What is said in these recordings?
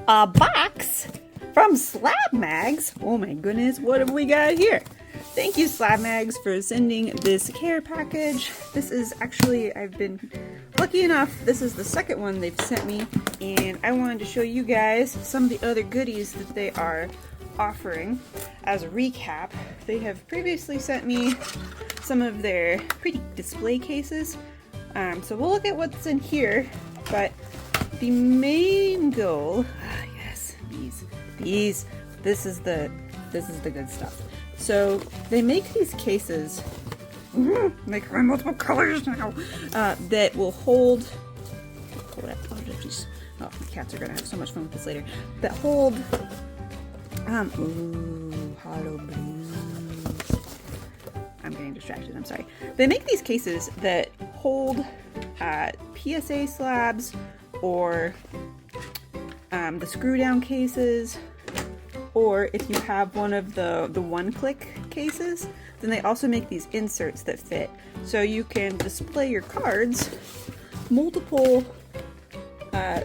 a box from Slabmags. Oh my goodness, what have we got here? Thank you, Slabmags, for sending this care package. This is actually, I've been lucky enough, this is the second one they've sent me, and I wanted to show you guys some of the other goodies that they are offering. As a recap, they have previously sent me some of their pretty display cases. So we'll look at what's in here, but the main goal, yes, these, this is the good stuff. So they make these cases, they come in multiple colors now, that will hold, oh, my cats are gonna have so much fun with this later, that hold, ooh, hollow blues. I'm getting distracted, I'm sorry. They make these cases that hold PSA slabs or the screw down cases, or if you have one of the one-click cases, then they also make these inserts that fit. So you can display your cards multiple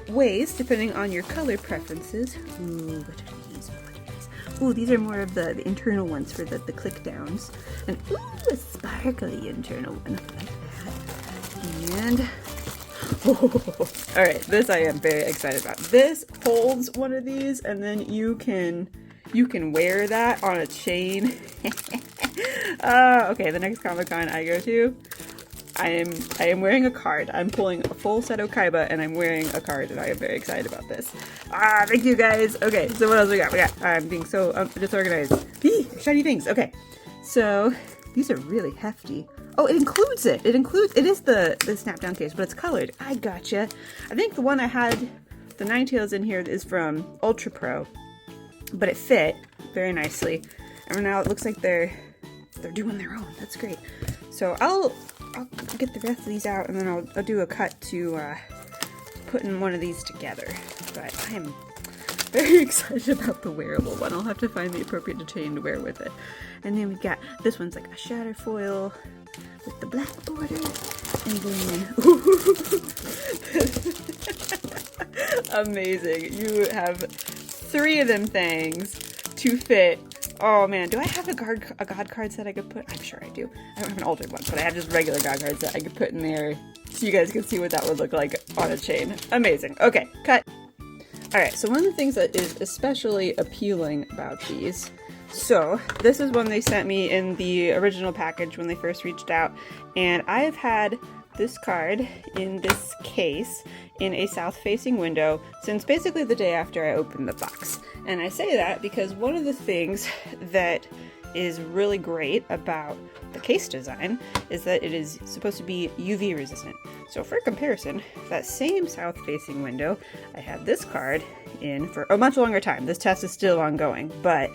ways depending on your color preferences. Ooh, what are these? Ooh, these are more of the internal ones for the click downs. And ooh, a sparkly internal one like that. And oh, all right, this I am very excited about. This holds one of these, and then you can wear that on a chain. Okay, the next Comic-Con I go to, I am wearing a card. I'm pulling a full set of KAIBA, and I'm wearing a card, and I am very excited about this. Thank you guys. Okay, so what else we got? I'm being so disorganized. Shiny things. Okay, so these are really hefty. Oh, it includes it. It is the snap down case, but it's colored. I gotcha. I think the one I had, the Ninetales in here, is from Ultra Pro, but it fit very nicely. And now it looks like they're doing their own. That's great. So I'll get the rest of these out, and then I'll do a cut to putting one of these together. But I am very excited about the wearable one. I'll have to find the appropriate chain to wear with it. And then we got, this one's like a shatter foil with the black border, and then amazing. You have 3 of them things to fit. Oh man, do I have a God card set I could put? I'm sure I do. I don't have an altered one, but I have just regular God cards that I could put in there so you guys can see what that would look like on a chain. Amazing. Okay, cut. Alright, so one of the things that is especially appealing about these, so this is one they sent me in the original package when they first reached out, and I have had this card in this case in a south-facing window since basically the day after I opened the box. And I say that because one of the things that is really great about the case design is that it is supposed to be UV resistant. So for comparison, that same south-facing window, I had this card in for a much longer time. This test is still ongoing, but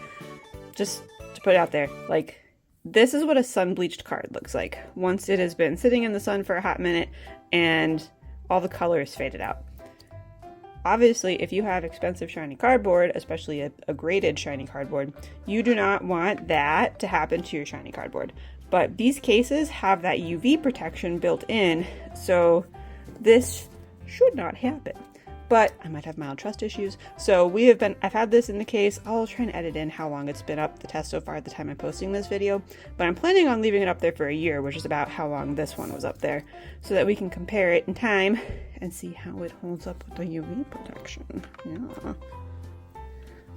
just to put it out there, like, this is what a sun-bleached card looks like once it has been sitting in the sun for a hot minute and all the color is faded out. Obviously, if you have expensive shiny cardboard, especially a graded shiny cardboard, you do not want that to happen to your shiny cardboard. But these cases have that UV protection built in, so this should not happen. But I might have mild trust issues. So I've had this in the case. I'll try and edit in how long it's been up, the test so far at the time I'm posting this video. But I'm planning on leaving it up there for a year, which is about how long this one was up there, so that we can compare it in time and see how it holds up with the UV protection. Yeah.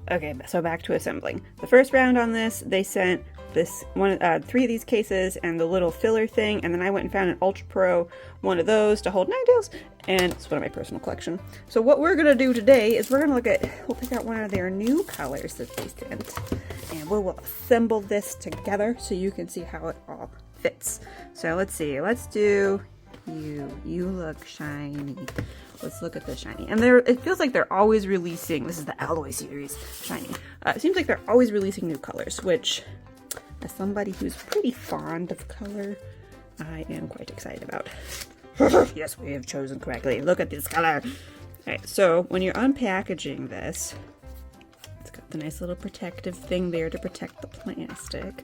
Okay, so back to assembling. The first round on this, they sent this one, 3 of these cases and the little filler thing, and then I went and found an Ultra Pro, one of those to hold Ninetales, and it's one of my personal collection. So what we're gonna do today is we'll pick out one of their new colors that they sent, and we will assemble this together so you can see how it all fits. So let's see, let's do you look shiny. Let's look at the shiny. And it feels like they're always releasing, this is the Alloy series shiny. It seems like they're always releasing new colors, which, as somebody who's pretty fond of color, I am quite excited about. Yes, we have chosen correctly. Look at this color. Alright, so when you're unpackaging this, it's got the nice little protective thing there to protect the plastic.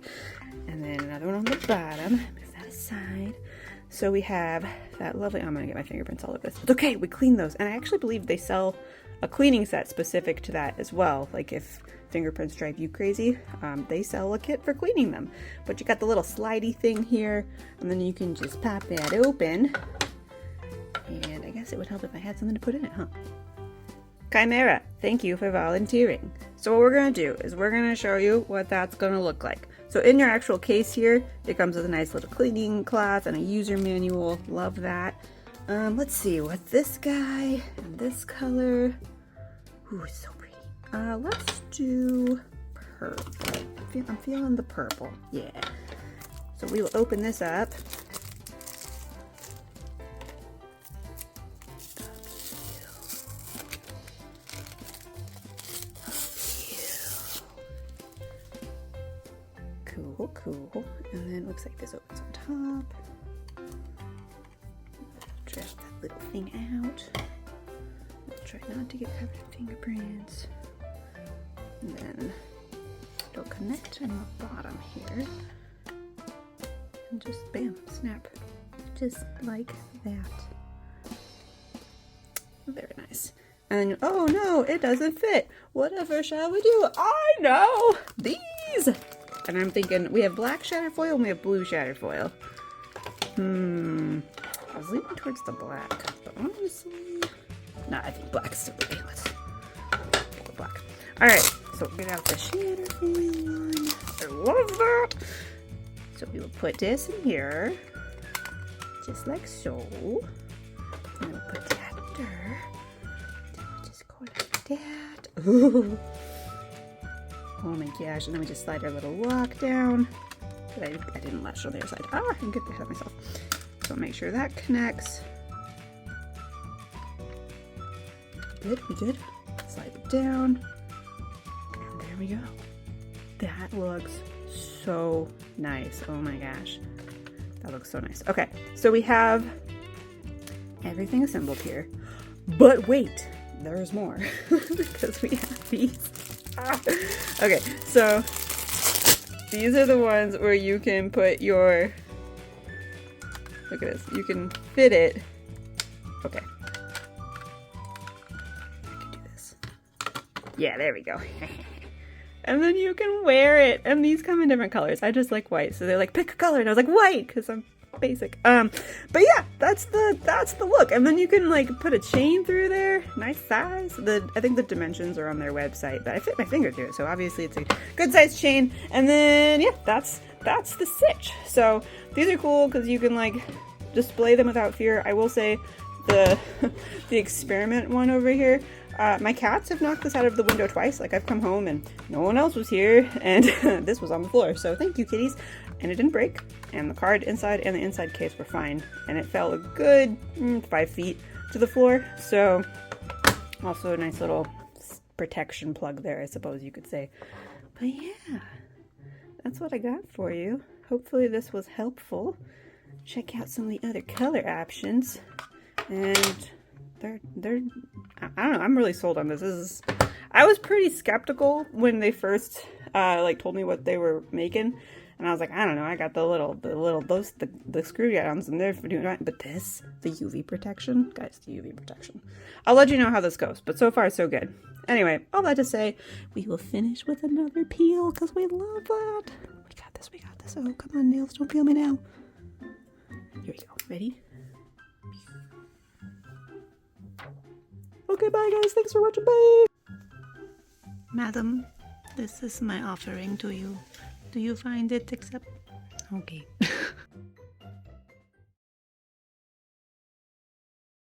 And then another one on the bottom. Move that aside. So we have that lovely, I'm gonna get my fingerprints all over this. It's okay, we clean those. And I actually believe they sell a cleaning set specific to that as well. Like if fingerprints drive you crazy, they sell a kit for cleaning them. But you got the little slidey thing here, and then you can just pop that open. And I guess it would help if I had something to put in it, huh? Chimera, thank you for volunteering. So what we're going to do is we're going to show you what that's going to look like. So in your actual case here, it comes with a nice little cleaning cloth and a user manual. Love that. Let's see what this guy and this color. Ooh, it's so pretty. Let's do purple. I'm feeling the purple. Yeah. So we will open this up. Cool, cool. And then it looks like this opens on top. Drag that little thing out. Try not to get covered in fingerprints. And then it'll connect in the bottom here. And just bam, snap. Just like that. Very nice. And oh no, it doesn't fit. Whatever shall we do? I know! These! And I'm thinking, we have black shattered foil and we have blue shattered foil. I was leaning towards the black, but honestly, no, I think black's still ridiculous. Go black. Alright, so get out the shattered foil one. I love that! So we will put this in here, just like so. And we'll put that there. Then we'll just go like that. Ooh. Oh my gosh, and then we just slide our little lock down. But I didn't latch on the other side. Ah, I'm getting ahead of myself. So make sure that connects. Good, we good. Slide it down. And there we go. That looks so nice. Oh my gosh. That looks so nice. Okay, so we have everything assembled here. But wait, there's more. Because we have these. Okay, so these are the ones where you can put your, look at this, you can fit it. Okay. I can do this. Yeah, there we go. And then you can wear it, and these come in different colors. I just like white, so they're like, pick a color, and I was like, white, because I'm basic. But yeah, that's the look. And then you can like put a chain through there. Nice size. I think the dimensions are on their website, but I fit my finger through it, so obviously it's a good size chain. And then yeah, that's the stitch. So these are cool because you can like display them without fear. I will say the experiment one over here, my cats have knocked this out of the window twice. Like I've come home and no one else was here, and this was on the floor. So thank you, kitties. And it didn't break, and the card inside and the inside case were fine, and it fell a good 5 feet to the floor. So also a nice little protection plug there, I suppose you could say. But yeah, that's what I got for you. Hopefully this was helpful. Check out some of the other color options, and they're I don't know, I'm really sold on this. I was pretty skeptical when they first like told me what they were making. And I was like, I don't know, I got the screw downs and they're doing right. But this, the UV protection, guys, the UV protection. I'll let you know how this goes, but so far so good. Anyway, all that to say, we will finish with another peel because we love that. We got this, we got this. Oh, come on, nails, don't peel me now. Here we go, ready? Okay, bye guys, thanks for watching, bye! Madam, this is my offering to you. Do you find it acceptable? Okay.